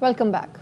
Welcome back.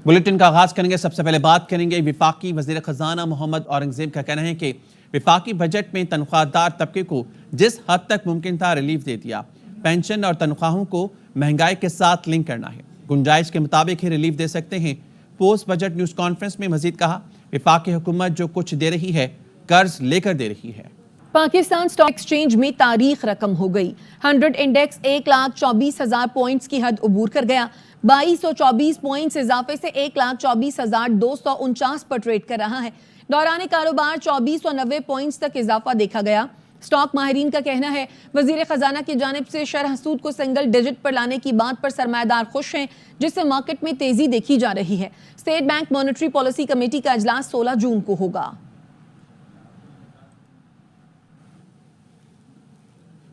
Bulletin का आगाज करेंगे। सबसे पहले बात करेंगे विफाकी वजीर खजाना मोहम्मद औरंगजेब का कहना है कि विफाकी बजट में तनख्वाहदार तबके को जिस हद तक मुमकिन था रिलीफ दे दिया। पेंशन और तनख्वाहों को महंगाई के साथ लिंक करना है, गुंजाइश के मुताबिक ही रिलीफ दे सकते हैं। पोस्ट बजट न्यूज कॉन्फ्रेंस में मजीद कहा, विफाकी हुकूमत जो कुछ दे रही है कर्ज लेकर दे रही है। पाकिस्तान स्टॉक एक्सचेंज में तारीख रकम हो गई। 100 इंडेक्स 1,24,000 पॉइंट्स की हद अबूर कर गया। 2224 पॉइंट्स इजाफे से 1,24,249 पर ट्रेड कर रहा है। दौरान कारोबार 2490 पॉइंट्स तक इजाफा देखा गया। स्टॉक माहिरीन का कहना है, वजीर खजाना की जानिब से शरह सूद को सिंगल डिजिट पर लाने की बात पर सरमायादार खुश हैं, जिससे मार्केट में तेजी देखी जा रही है। State bank monetary policy committee का इजलास 16 जून को होगा।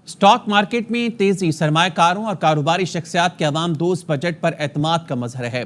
स्टॉक मार्केट में तेजी सरमायाकारों और कारोबारी शख्सियात के अवाम दोस्त बजट पर एतमाद का मजहर है।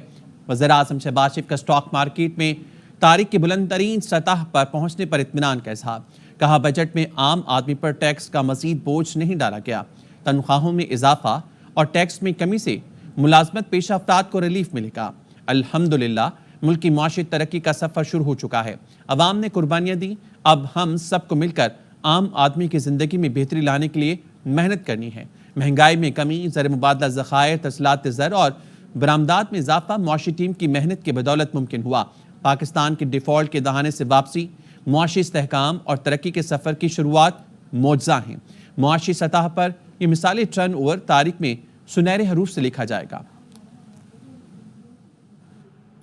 वज़ीर आज़म शहबाज शरीफ का स्टॉक मार्केट में तारीख की बुलंद तरीन सतह पर पहुंचने पर इत्मीनान का इजहार। कहा, बजट में आम आदमी पर टैक्स का मजीद बोझ नहीं डाला गया। तनख्वाहों में इजाफा और टैक्स में कमी से मुलाजमत पेशा अफराद को रिलीफ मिलेगा। अल्हम्दुलिल्लाह मुल्क की मुआशी तरक्की का सफर शुरू हो चुका है। अवाम ने कुर्बानियां दी, अब हम सबको मिलकर आम आदमी की जिंदगी में बेहतरी लाने के लिए मेहनत करनी है। महंगाई में कमी, ज़र मुबादला ज़खायर, तसलात ज़र और बरामदात में इजाफा मुआशी टीम की मेहनत की बदौलत मुमकिन हुआ। पाकिस्तान के डिफ़ॉल्ट के दहाने से वापसी, मुआशी इस्तेहकाम और तरक्की के सफ़र की शुरुआत मौजज़ा हैं। मुआशी सतह पर ये मिसाली टर्न ओवर तारीख में सुनहरे हरूफ से लिखा जाएगा।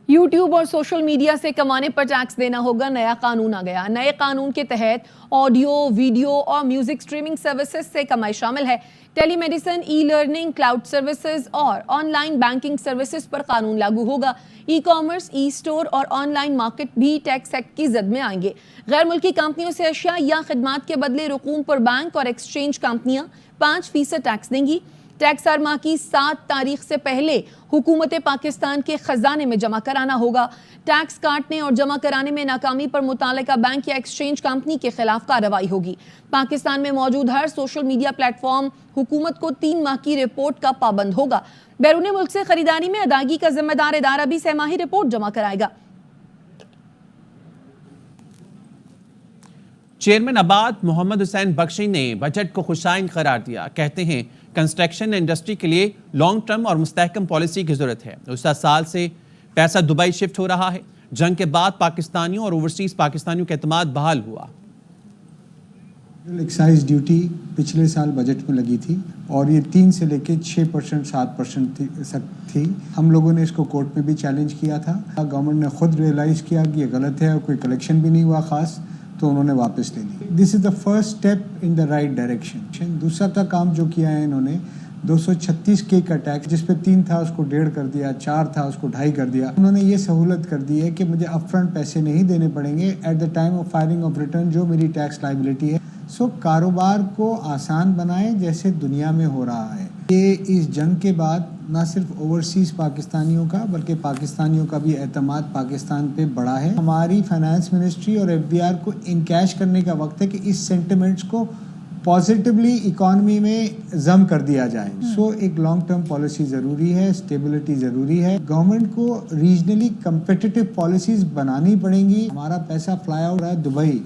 यूट्यूब और सोशल मीडिया से कमाने पर टैक्स देना होगा। नया कानून आ गया। नए कानून के तहत ऑडियो, वीडियो और म्यूजिक स्ट्रीमिंग सर्विसेज से कमाई शामिल है। Telemedicine, e learning, cloud services और ऑनलाइन बैंकिंग सर्विसेज पर कानून लागू होगा। ई कॉमर्स, ई स्टोर और ऑनलाइन मार्केट भी टैक्स एक्ट की जद में आएंगे। गैर मुल्की कंपनियों से अशिया या खिदमात के बदले रकूम पर बैंक और एक्सचेंज कंपनियां 5% टैक्स देंगी। टैक्स हर माह की 7 तारीख से पहले हुकूमत पाकिस्तान के खजाने में जमा कराना होगा। टैक्स काटने और जमा कराने में नाकामी पर मुतालिका बैंक या एक्सचेंज कंपनी के खिलाफ कार्रवाई होगी। पाकिस्तान में मौजूद हर सोशल मीडिया प्लेटफॉर्म हुकूमत को 3 माह की रिपोर्ट का पाबंद होगा। बैरून मुल्क से खरीदारी में अदायगी का जिम्मेदार इदारा भी सहमाही रिपोर्ट जमा कराएगा। चेयरमैन आबाद मोहम्मद हुसैन बख्शी ने बजट को खुशाइन करार दिया। कहते हैं, कंस्ट्रक्शन इंडस्ट्री के लिए लॉन्ग टर्म और मुस्तहकम पॉलिसी की जरूरत है। गुज़श्ता साल से पैसा दुबई शिफ्ट हो रहा है। जंग के बाद पाकिस्तानियों और ओवरसीज पाकिस्तानियों का एतमाद बहाल हुआ। एक्साइज ड्यूटी पिछले साल बजट में लगी थी और ये 3 से लेके 6%, 7% तक थी। हम लोगों ने इसको कोर्ट में भी चैलेंज किया था। गवर्नमेंट ने खुद रियलाइज़ किया कि ये गलत है और कोई कलेक्शन भी नहीं हुआ खास, तो उन्होंने वापस ले ली। This is the first step in the right direction. दूसरा का काम जो किया है इन्होंने 236K का टैक्स, जिस पे 3 था उसको 1.5 कर दिया, 4 था उसको 2.5 कर दिया। उन्होंने ये सहूलत कर दी है कि मुझे अपफ्रंट पैसे नहीं देने पड़ेंगे at the time of filing of return, जो मेरी टैक्स लाइबिलिटी है। सो कारोबार को आसान बनाए जैसे दुनिया में हो रहा है। ये इस जंग के बाद ना सिर्फ ओवरसीज पाकिस्तानियों का बल्कि पाकिस्तानियों का भी एतमाद पाकिस्तान पे बढ़ा है। हमारी फाइनेंस मिनिस्ट्री और FBR को इनकैश करने का वक्त है कि इस सेंटिमेंट्स को पॉजिटिवली इकॉनमी में जम कर दिया जाए। सो एक लॉन्ग टर्म पॉलिसी ज़रूरी है, स्टेबिलिटी ज़रूरी है। गवर्नमेंट को रीजनली कम्पिटिटिव पॉलिसीज बनानी पड़ेंगी। हमारा पैसा फ्लाई आउट रहा है दुबई।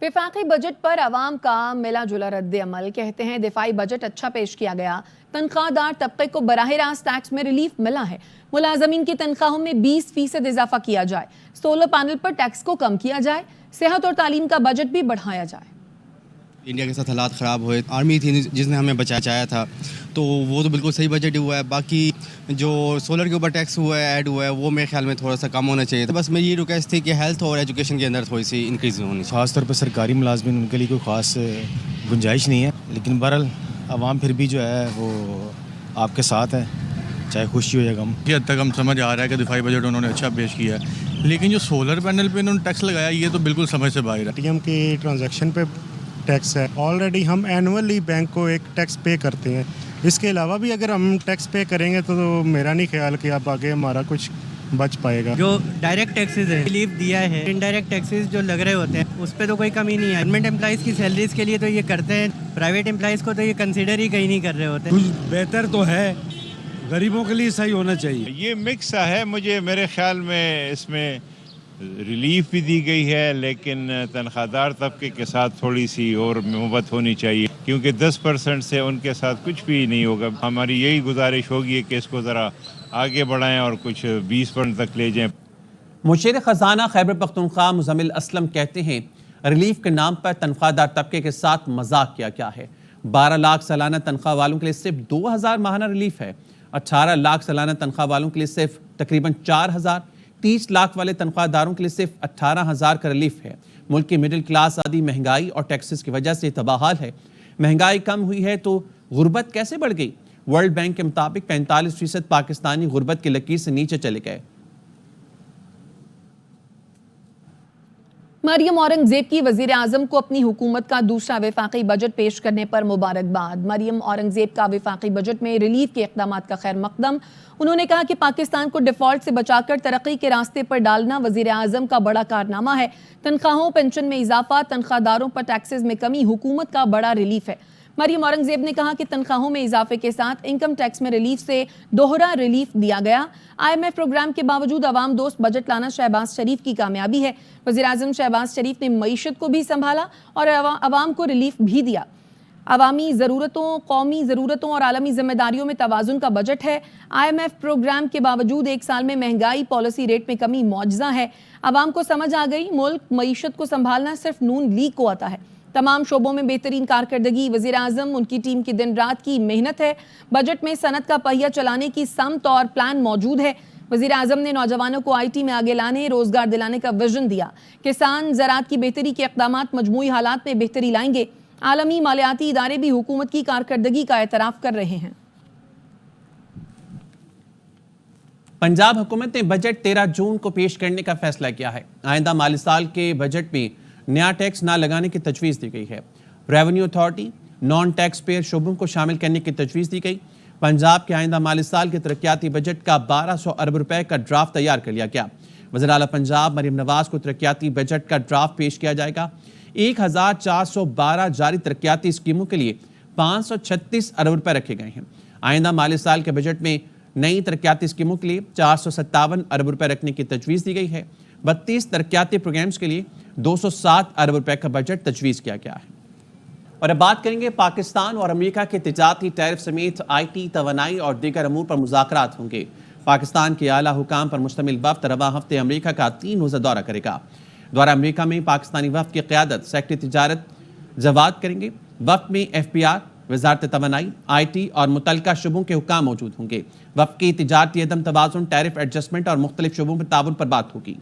विफाकी बजट पर अवाम का मिला जुला रद्द अमल। कहते हैं, दिफाई बजट अच्छा पेश किया गया। तनख्वाहदार तबके को बराह रास्त टैक्स में रिलीफ मिला है। मुलाजमीन की तनख्वाहों में 20% इजाफा किया जाए। सोलर पैनल पर टैक्स को कम किया जाए। सेहत और तालीम का बजट भी बढ़ाया जाए। इंडिया के साथ हालात ख़राब हुए, आर्मी थी जिसने हमें बचाया था, तो वो तो बिल्कुल सही बजट हुआ है। बाकी जो सोलर के ऊपर टैक्स हुआ है, ऐड हुआ है, वो मेरे ख्याल में थोड़ा सा कम होना चाहिए। तो बस मेरी ये रिक्वेस्ट थी कि हेल्थ और एजुकेशन के अंदर थोड़ी सी इंक्रीज़ होनी चाहिए। ख़ासतौर पर सरकारी मुलाजमिन, उनके लिए कोई ख़ास गुंजाइश नहीं है, लेकिन बहरहाल आवाम फिर भी जो है वो आपके साथ है, चाहे खुशी हो या गम। ये हद तक हम समझ आ रहा है कि दिफाई बजट उन्होंने अच्छा पेश किया है, लेकिन जो सोलर पैनल पे उन्होंने टैक्स लगाया, ये तो बिल्कुल समझ से बाहर है। ATM के ट्रांजैक्शन पे टैक्स है। ऑलरेडी हम एनुअली बैंक को एक टैक्स पे करते हैं। इसके अलावा भी अगर हम टैक्स पे करेंगे तो मेरा नहीं ख्याल कि अब आगे हमारा कुछ बच पाएगा। जो डायरेक्ट टैक्सेस है रिलीफ दिया है, इनडायरेक्ट टैक्सेस जो लग रहे होते हैं उस पर तो कोई कमी नहीं है। गवर्नमेंट एम्प्लॉइज़ की सैलरीज के लिए तो ये करते हैं, प्राइवेट एम्प्लॉइज़ को तो ये कंसिडर ही कहीं नहीं कर रहे होते। कुछ बेहतर तो है, غریبوں کے لیے صحیح ہونا چاہیے. یہ مکس ہے. مجھے میرے خیال میں اس میں ریلیف بھی دی گئی ہے, لیکن تنخواہ دار طبقے کے ساتھ تھوڑی سی اور محبت ہونی چاہیے, کیونکہ 10% سے ان کے ساتھ کچھ بھی نہیں ہوگا. ہماری یہی گزارش ہوگی کہ اس کو ذرا آگے بڑھائیں اور کچھ 20% تک لے جائیں. مشیر خزانہ خیبر پختونخوا مزمل اسلم کہتے ہیں ریلیف کے نام پر تنخواہ دار طبقے کے ساتھ مذاق کیا گیا ہے. 12 لاکھ سالانہ تنخواہ والوں کے لیے صرف 2000 ماہانہ ریلیف ہے. 18 لاکھ سالانہ تنخواہ والوں کے لیے صرف تقریباً 4000. 30 لاکھ والے تنخواہ داروں کے لیے صرف 18000 کا ریلیف ہے. ملک کی مڈل کلاس آدھی مہنگائی اور ٹیکسز کی وجہ سے تباہال ہے. مہنگائی کم ہوئی ہے تو غربت کیسے بڑھ گئی؟ ورلڈ بینک کے مطابق 45% پاکستانی غربت کی لکیر سے نیچے چلے گئے. مریم اورنگزیب کی وزیر اعظم کو اپنی حکومت کا دوسرا وفاقی بجٹ پیش کرنے پر مبارکباد. مریم اورنگزیب کا وفاقی بجٹ میں ریلیف کے اقدامات کا خیر مقدم. انہوں نے کہا کہ پاکستان کو ڈیفالٹ سے بچا کر ترقی کے راستے پر ڈالنا وزیر اعظم کا بڑا کارنامہ ہے. تنخواہوں پینشن میں اضافہ، تنخواہ داروں پر ٹیکسز میں کمی حکومت کا بڑا ریلیف ہے. مریم اورنگزیب نے کہا کہ تنخواہوں میں اضافے کے ساتھ انکم ٹیکس میں ریلیف سے دوہرا ریلیف دیا گیا. IMF پروگرام کے باوجود عوام دوست بجٹ لانا شہباز شریف کی کامیابی ہے. وزیر اعظم شہباز شریف نے معیشت کو بھی سنبھالا اور عوام کو ریلیف بھی دیا. عوامی ضرورتوں، قومی ضرورتوں اور عالمی ذمہ داریوں میں توازن کا بجٹ ہے. IMF پروگرام کے باوجود ایک سال میں مہنگائی پالیسی ریٹ میں کمی معجزہ ہے. عوام کو سمجھ آ گئی ملک معیشت کو سنبھالنا صرف نون لیگ کو آتا ہے. تمام شعبوں میں بہترین کارکردگی وزیر اعظم ان کی ٹیم کی دن رات کی محنت ہے. بجٹ میں صنعت کا پہیہ چلانے کی سمت اور پلان موجود ہے. وزیر اعظم نے نوجوانوں کو IT میں آگے لانے، روزگار دلانے کا ویژن دیا. کسان زراعت کی بہتری کے اقدامات مجموعی حالات میں بہتری لائیں گے. عالمی مالیاتی ادارے بھی حکومت کی کارکردگی کا اعتراف کر رہے ہیں. پنجاب حکومت نے بجٹ 13 جون کو پیش کرنے کا فیصلہ کیا ہے. آئندہ مالی سال کے بجٹ میں نیا ٹیکس نہ لگانے کی تجویز دی گئی ہے. Revenue authority, non tax payer شعبوں کو شامل کرنے کی تجویز دی گئی. پنجاب کے آئندہ مالی سال کے ترقیاتی بجٹ کا 1200 ارب روپے کا ڈرافٹ تیار کر لیا گیا. وزیر اعلیٰ پنجاب مریم نواز کو ترقیاتی بجٹ کا ڈرافٹ پیش کیا جائے گا. 1412 جاری ترقیاتی اسکیموں کے لیے 536 ارب روپے رکھے گئے ہیں. آئندہ مالی سال کے بجٹ میں نئی ترقیاتی اسکیموں کے لیے 457 ارب روپے رکھنے کی تجویز دی گئی ہے. 32 ترقیاتی پروگرامز کے لیے 207 ارب روپے کا بجٹ تجویز کیا گیا ہے. اور اب بات کریں گے پاکستان اور امریکہ کے تجارتی ٹیرف سمیت IT، توانائی اور دیگر امور پر مذاکرات ہوں گے. پاکستان کے اعلیٰ حکام پر مشتمل وفد رواں ہفتے امریکہ کا 3 روزہ دورہ کرے گا. دورہ امریکہ میں پاکستانی وفد کی قیادت سیکرٹری تجارت جواد کریں گے. وفد میں FPR، وزارت توانائی، IT اور متعلقہ شعبوں کے حکام موجود ہوں گے. وفد کی تجارتی عدم توازن، ٹیرف ایڈجسٹمنٹ اور مختلف شعبوں پر تعاون پر بات ہوگی.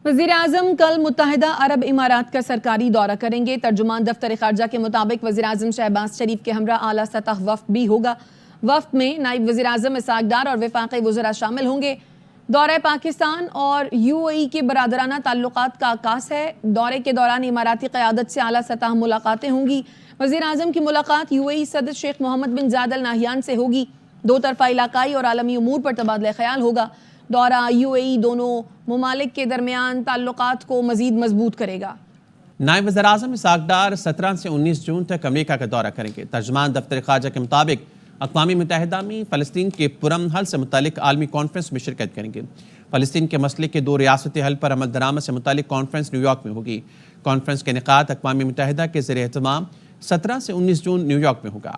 وزیر اعظم کل متحدہ عرب امارات کا سرکاری دورہ کریں گے. ترجمان دفتر خارجہ کے مطابق وزیر اعظم شہباز شریف کے ہمراہ اعلیٰ سطح وفد بھی ہوگا. وفد میں نائب وزیر اعظم اسحاق ڈار اور وفاقی وزراء شامل ہوں گے. دورہ پاکستان اور UAE کے برادرانہ تعلقات کا آغاز ہے. دورے کے دوران اماراتی قیادت سے اعلیٰ سطح ملاقاتیں ہوں گی. وزیر اعظم کی ملاقات UAE صدر شیخ محمد بن زاید ال نہیان سے ہوگی. 2 طرفہ علاقائی اور عالمی امور پر تبادلہ خیال ہوگا. دورہ UAE دونوں ممالک کے درمیان تعلقات کو مزید مضبوط کرے گا. نائب وزیر اعظم اسحاق ڈار 17 سے 19 جون تک امریکہ کا دورہ کریں گے. ترجمان دفتر خارجہ کے مطابق اقوام متحدہ میں فلسطین کے پرامن حل سے متعلق عالمی کانفرنس میں شرکت کریں گے. فلسطین کے مسئلے کے 2 ریاستی حل پر عمل درآمد سے متعلق کانفرنس نیو یارک میں ہوگی. کانفرنس کا انعقاد اقوام متحدہ کے زیر اہتمام 17 سے 19 جون نیو یارک میں ہوگا.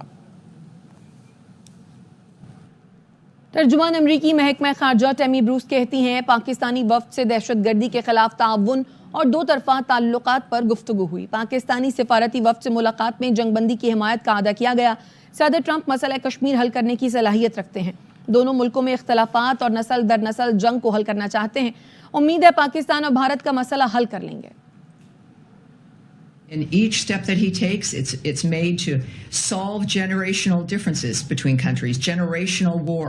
ترجمان امریکی محکمہ خارجہ ٹیمی بروس کہتی ہیں پاکستانی وفد سے دہشت گردی کے خلاف تعاون اور 2 طرفہ تعلقات پر گفتگو ہوئی. پاکستانی سفارتی وفد سے ملاقات میں جنگ بندی کی حمایت کا اعادہ کیا گیا. صدر ٹرمپ مسئلہ کشمیر حل کرنے کی صلاحیت رکھتے ہیں. دونوں ملکوں میں اختلافات اور نسل در نسل جنگ کو حل کرنا چاہتے ہیں. امید ہے پاکستان اور بھارت کا مسئلہ حل کر لیں گے. In each step that he takes, it's made to solve generational differences between countries, generational war.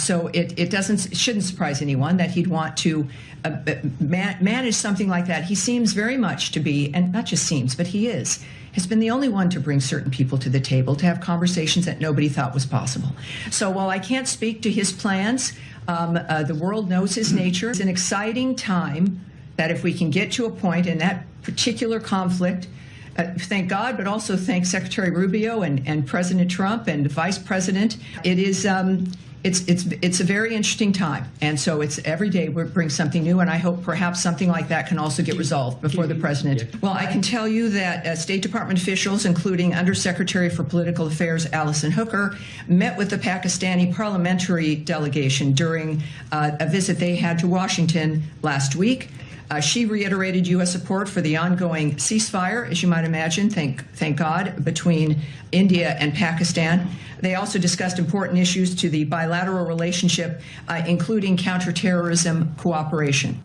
So it shouldn't surprise anyone that he'd want to manage something like that. He seems very much to be, and not just seems, but he has been the only one to bring certain people to the table to have conversations that nobody thought was possible. So while I can't speak to his plans, the world knows his nature. It's an exciting time that if we can get to a point in that particular conflict thank God, but also thank Secretary Rubio and President Trump and Vice President. It is it's a very interesting time, and so it's every day we bring something new, and I hope perhaps something like that can also get resolved before the president. Well, I can tell you that State Department officials, including Undersecretary for Political Affairs Alison Hooker, met with the Pakistani parliamentary delegation during a visit they had to Washington last week. She reiterated U.S. support for the ongoing ceasefire, as you might imagine, thank God, between India and Pakistan. They also discussed important issues to the bilateral relationship, including counterterrorism cooperation.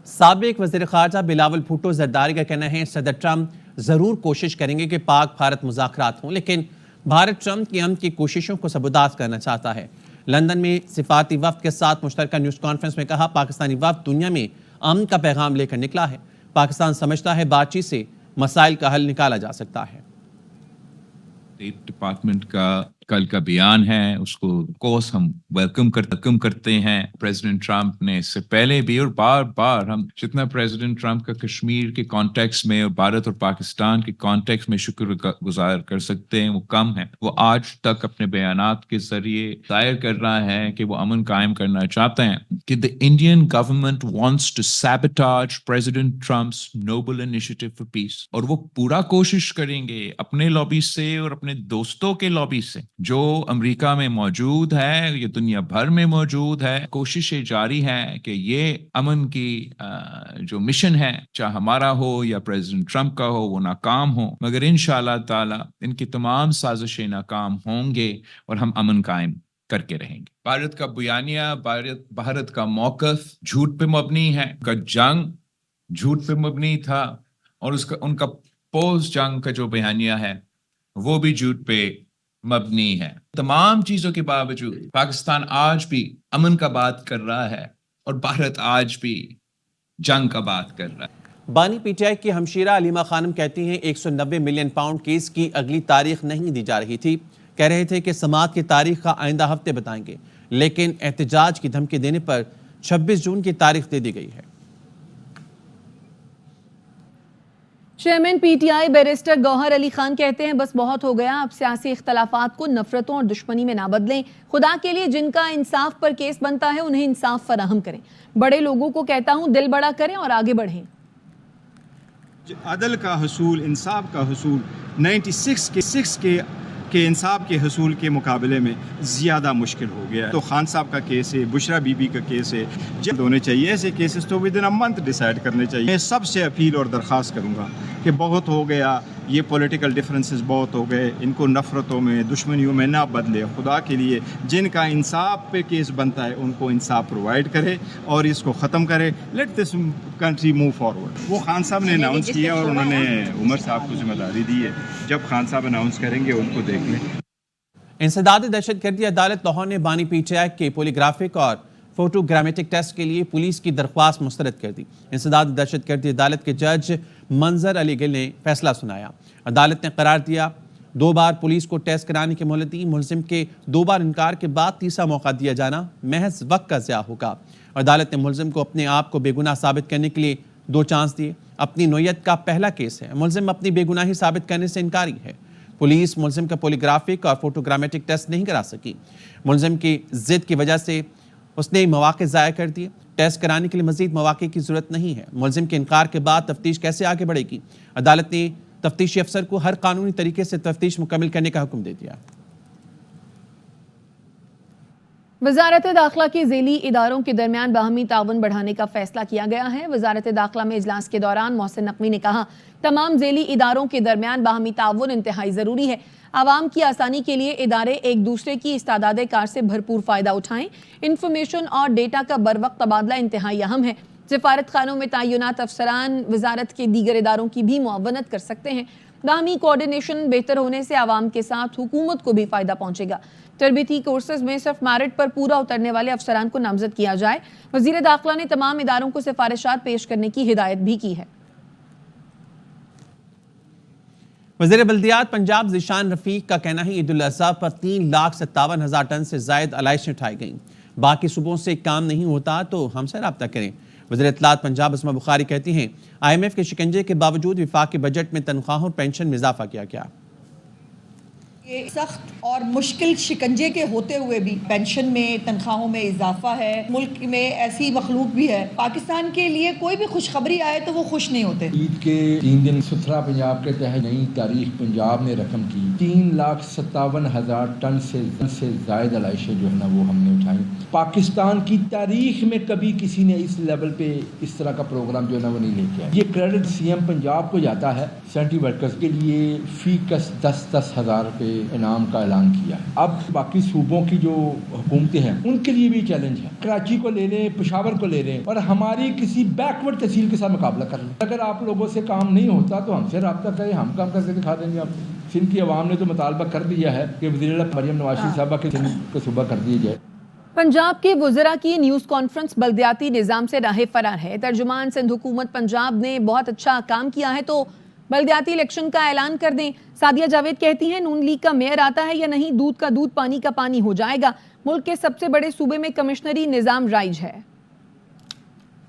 साबिक वज़ीर ख़ारजा बिलावल भुट्टो ज़रदारी का कहना है सदर Trump ज़रूर कोशिश करेंगे कि पाक भारत मुज़ाकरात हों, लेकिन भारत ट्रंप की अमन की कोशिशों को सबूदात करना चाहता है। लंदन में सिफारती वफ़द के साथ मुश्तरका न्यूज़ कॉन्फ्रेंस में कहा, पाकिस्तानी वफ़द दुनिया में अमन का पैगाम लेकर निकला है। पाकिस्तान समझता है बातचीत से मसाइल का हल निकाला जा सकता है। स्टेट डिपार्टमेंट का कल का बयान है, उसको कोर्स हम वेलकम करते हैं। प्रेसिडेंट ट्रंप ने इससे पहले भी और बार बार हम जितना प्रेसिडेंट ट्रंप का कश्मीर के कॉन्टेक्स्ट में और भारत और पाकिस्तान के कॉन्टेक्स्ट में शुक्रगुजार कर सकते हैं वो कम है। वो आज तक अपने बयानात के जरिए जाहिर कर रहा है कि वो अमन कायम करना चाहते हैं कि the Indian government wants to sabotage president Trump's Nobel initiative for peace, और वो पूरा कोशिश करेंगे अपने लॉबी से और अपने दोस्तों के लॉबी से जो अमेरिका में मौजूद है, ये दुनिया भर में मौजूद है। कोशिशें जारी हैं कि ये अमन की जो मिशन है, चाहे हमारा हो या प्रेसिडेंट ट्रंप का हो, वो नाकाम हो, मगर इंशाअल्लाह ताला इनकी तमाम साजिशें नाकाम होंगे और हम अमन कायम करके रहेंगे। भारत का बयानिया, भारत का मौक़िफ़ झूठ पे मबनी है, उनका जंग झूठ पे मबनी था, और उनका पोस्ट जंग का जो बयानिया है वो भी झूठ पे मबनी है। तमाम चीजों के बावजूद पाकिस्तान आज भी अमन का बात कर रहा है और भारत आज भी जंग का बात कर रहा है। बानी पीटीआई की हमशीरा अलीमा खानम कहती हैं 190 मिलियन पाउंड केस की अगली तारीख नहीं दी जा रही थी। कह रहे थे कि समाअत की तारीख का आइंदा हफ्ते बताएंगे, लेकिन एहतजाज की धमकी देने पर 26 जून की तारीख दे दी गई है। Chairman PTI barrister Gohar Ali Khan कहते हैं बस बहुत हो गया, अब सियासी इख्तलाफात को नफरतों और दुश्मनी में ना बदलें। खुदा के लिए जिनका इंसाफ पर केस बनता है उन्हें इंसाफ फराहम करें। बड़े लोगों को कहता हूं दिल बड़ा करें और आगे बढ़ें। अदल का हसूल, इंसाफ का हसूल 96 के इंसाफ के हसूल के मुकाबले में ज़्यादा मुश्किल हो गया है। तो खान साहब का केस है, बुशरा बीबी का केस है, जल्द होने चाहिए ऐसे केसेस, तो with in a month decide करने चाहिए। मैं सबसे अपील और दरख्वास्त करूँगा कि बहुत हो गया, ये पॉलिटिकल डिफरेंसेस बहुत हो गए, इनको नफरतों में, दुश्मनियों में ना बदले। खुदा के लिए जिनका इंसाफ पे केस बनता है उनको इंसाफ प्रोवाइड करे और इसको ख़त्म करे। Let this country move forward. वो खान साहब ने अनाउंस किया और उन्होंने उमर साहब को जिम्मेदारी दी है, जब खान साहब अनाउंस करेंगे उनको देख लें। इंसदाद दहशतगर्दी अदालत लाहौर ने बानी पीटीआई के पोलीग्राफिक और फोटोग्रामेटिक टेस्ट के लिए पुलिस की दरख्वास्त मुस्तरद कर दी। इंसदाद दहशतगर्दी अदालत के जज मंजर अली गिल ने फैसला सुनाया। अदालत ने करार दिया 2 बार पुलिस को टेस्ट कराने की मोहलत दी। मुलजिम के 2 बार इनकार के बाद तीसरा मौका दिया जाना महज वक्त का ज़िया होगा। अदालत ने मुलजिम को अपने आप को बेगुनाह साबित करने के लिए 2 चांस दिए। अपनी नोयत का पहला केस है। मुलजिम अपनी बेगुनाही साबित करने से इनकारी है। पुलिस मुलजिम का पोलीग्राफिक और फोटोग्रामेटिक टेस्ट नहीं करा सकी। मुलजिम की जिद की वजह से उसने मौके ज़ाया कर दिए। टेस्ट कराने के लिए मजीद मौके की ज़रूरत नहीं है। मुलजिम के इनकार के बाद तफ्तीश कैसे आगे बढ़ेगी? अदालत ने तफ्तीशी अफसर को हर कानूनी तरीके से तफ्तीश मुकम्मल करने का हुक्म दे दिया। वजारत दाखिला के ज़ेली इदारों के दरमियान बाहमी ताउन बढ़ाने का फैसला किया गया है। वजारत दाखिला में इजलास के दौरान मोहसिन नकवी ने कहा, तमाम ज़ेली इदारों के दरमियान बाहमी ताउन इंतहाई ज़रूरी है। आवाम की आसानी के लिए इदारे एक दूसरे की इस्तादाद कार से भरपूर फ़ायदा उठाएं। इंफॉर्मेशन और डेटा का बरवक्त तबादला इंतहाई अहम है। सिफारत खानों में तैनात अफसरान वजारत के दीगर इदारों की भी मुआवनत कर सकते हैं। बाहमी कोऑर्डिनेशन बेहतर होने से आवाम के साथ हुकूमत को भी फ़ायदा पहुँचेगा। तरबीती कोर्सेज में सिर्फ मेरिट पर पूरा उतरने वाले अफसरान को नामजद किया जाए। वज़ीर दाखिला ने तमाम इदारों को सिफारिशात पेश करने की हिदायत भी की है। वज़ीर बल्दियात पंजाब ज़ीशान रफ़ीक का कहना है ईद उल अज़हा पर 3,57,000 टन से ज़ायद आलाइशें उठाई गईं। बाकी सूबों से काम नहीं होता तो हमसे रब्ता करें। وزیر اطلاعات پنجاب اسما بخاری کہتی ہیں IMF کے شکنجے کے باوجود وفاقی بجٹ میں تنخواہوں اور پینشن میں اضافہ کیا گیا۔ یہ سخت اور مشکل شکنجے کے ہوتے ہوئے بھی پینشن میں تنخواہوں میں اضافہ ہے۔ ملک میں ایسی مخلوق بھی ہے، پاکستان کے لیے کوئی بھی خوشخبری آئے تو وہ خوش نہیں ہوتے۔ عید کے 3 دن ستھرا پنجاب کے تحت نئی تاریخ پنجاب نے رقم کی 3,57,000 ٹن سے زائد علائشیں جو ہے نا وہ ہم نے اٹھائیں۔ پاکستان کی تاریخ میں کبھی کسی نے اس لیول پہ اس طرح کا پروگرام جو ہے نا وہ نہیں لے کے آیا۔ یہ کریڈٹ CM پنجاب کو جاتا ہے۔ سینٹری ورکرز کے لیے فی کس 10,000 روپے انعام کا اعلان کیا ہے۔ اب باقی صوبوں کی جو حکومتیں ہیں ان کے لیے بھی چیلنج ہے۔ کراچی کو لے لیں، پشاور کو لے لیں اور ہماری کسی بیکورڈ تحصیل کے ساتھ مقابلہ کر لیں۔ اگر آپ لوگوں سے کام نہیں ہوتا تو ہم سے رابطہ کریں، ہم کام کر کے دکھا دیں گے آپ کو۔ سندھ کی عوام نے تو مطالبہ کر دیا ہے کہ وزیر اعلیٰ مریم نواز شریف صاحبہ کے سندھ کو صوبہ کر دیا جائے۔ پنجاب کے وزراء کی نیوز کانفرنس بلدیاتی نظام سے راہ فرار ہے۔ ترجمان سندھ حکومت پنجاب نے بہت اچھا کام کیا ہے تو بلدیاتی الیکشن کا اعلان کر دیں۔ سعدیہ جاوید کہتی ہیں نون لیگ کا میئر آتا ہے یا نہیں، دودھ کا دودھ پانی کا پانی ہو جائے گا۔ ملک کے سب سے بڑے صوبے میں کمشنری نظام رائج ہے۔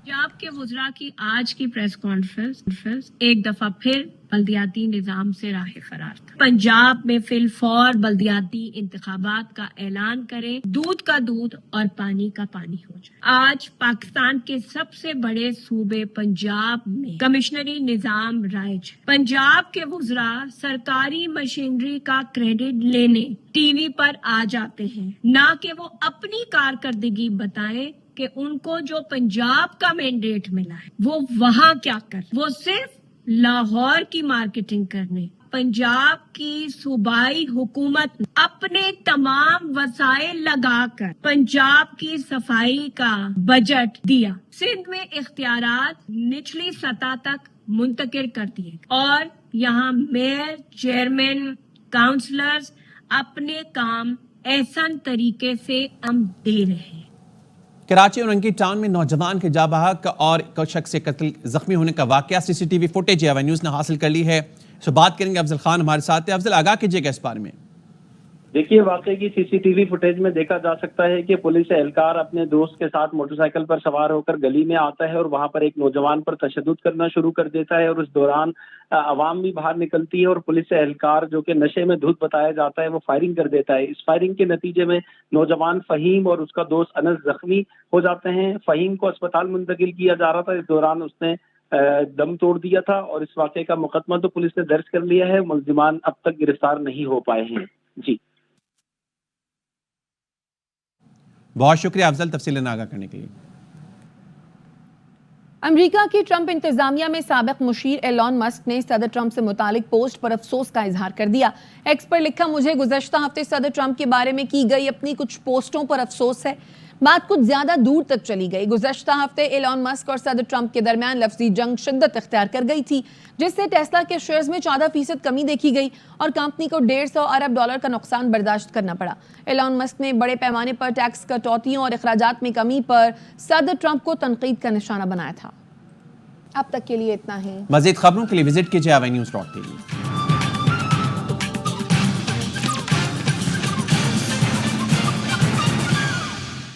پنجاب کے وزراء کی آج کی پریس کانفرنس ایک دفعہ پھر بلدیاتی نظام سے راہ فرار تھا۔ پنجاب میں فی الفور بلدیاتی انتخابات کا اعلان کرے، دودھ کا دودھ اور پانی کا پانی ہو جائے۔ آج پاکستان کے سب سے بڑے صوبے پنجاب میں کمشنری نظام رائج ہے۔ پنجاب کے وزراء سرکاری مشینری کا کریڈٹ لینے ٹی وی پر آ جاتے ہیں، نہ کہ وہ اپنی کارکردگی بتائیں کہ ان کو جو پنجاب کا مینڈیٹ ملا ہے وہ وہاں کیا کر، وہ صرف لاہور کی مارکیٹنگ کرنے۔ پنجاب کی صوبائی حکومت نے اپنے تمام وسائل لگا کر پنجاب کی صفائی کا بجٹ دیا۔ سندھ میں اختیارات نچلی سطح تک منتقل کر دیے اور یہاں میئر، چیئرمین، کاؤنسلرز اپنے کام احسن طریقے سے ہم دے رہے ہیں۔ کراچی اور رنگی ٹاؤن میں نوجوان کے جاں بحق اور ایک شخص سے قتل زخمی ہونے کا واقعہ CCTV فوٹیج ایوان نیوز نے حاصل کر لی ہے۔ سو بات کریں گے افضل خان ہمارے ساتھ ہیں۔ افضل آگاہ کیجیے گا اس بارے میں۔ دیکھیے واقعے کی CCTV فوٹیج میں دیکھا جا سکتا ہے کہ پولیس اہلکار اپنے دوست کے ساتھ موٹر سائیکل پر سوار ہو کر گلی میں آتا ہے اور وہاں پر ایک نوجوان پر تشدد کرنا شروع کر دیتا ہے اور اس دوران عوام بھی باہر نکلتی ہے اور پولیس اہلکار جو کہ نشے میں دھت بتایا جاتا ہے وہ فائرنگ کر دیتا ہے۔ اس فائرنگ کے نتیجے میں نوجوان فہیم اور اس کا دوست انس زخمی ہو جاتے ہیں۔ فہیم کو اسپتال منتقل کیا جا رہا تھا، اس دوران اس نے دم توڑ دیا تھا اور اس واقعے کا مقدمہ تو پولیس نے درج کر لیا ہے۔ ملزمان اب تک گرفتار نہیں ہو پائے ہیں۔ جی بہت شکریہ افضل تفصیل آگاہ کرنے کے لیے۔ امریکہ کی ٹرمپ انتظامیہ میں سابق مشیر ایلون مسک نے صدر ٹرمپ سے متعلق پوسٹ پر افسوس کا اظہار کر دیا۔ ایکس پر لکھا، مجھے گزشتہ ہفتے صدر ٹرمپ کے بارے میں کی گئی اپنی کچھ پوسٹوں پر افسوس ہے۔ بات کچھ زیادہ دور تک چلی گئی۔ گزشتہ ہفتے ایلون مسک اور صدر ٹرمپ کے درمیان لفظی جنگ شدت اختیار کر گئی تھی، جس سے ٹیسلا کے شیئرز میں 14% کمی دیکھی گئی اور کمپنی کو $150 ارب کا نقصان برداشت کرنا پڑا۔ ایلون مسک نے بڑے پیمانے پر ٹیکس کٹوتیوں اور اخراجات میں کمی پر صدر ٹرمپ کو تنقید کا نشانہ بنایا تھا۔ اب تک کے لیے اتنا ہی۔ مزید خبروں کے لیے وزٹ کیجیے iNews.tv۔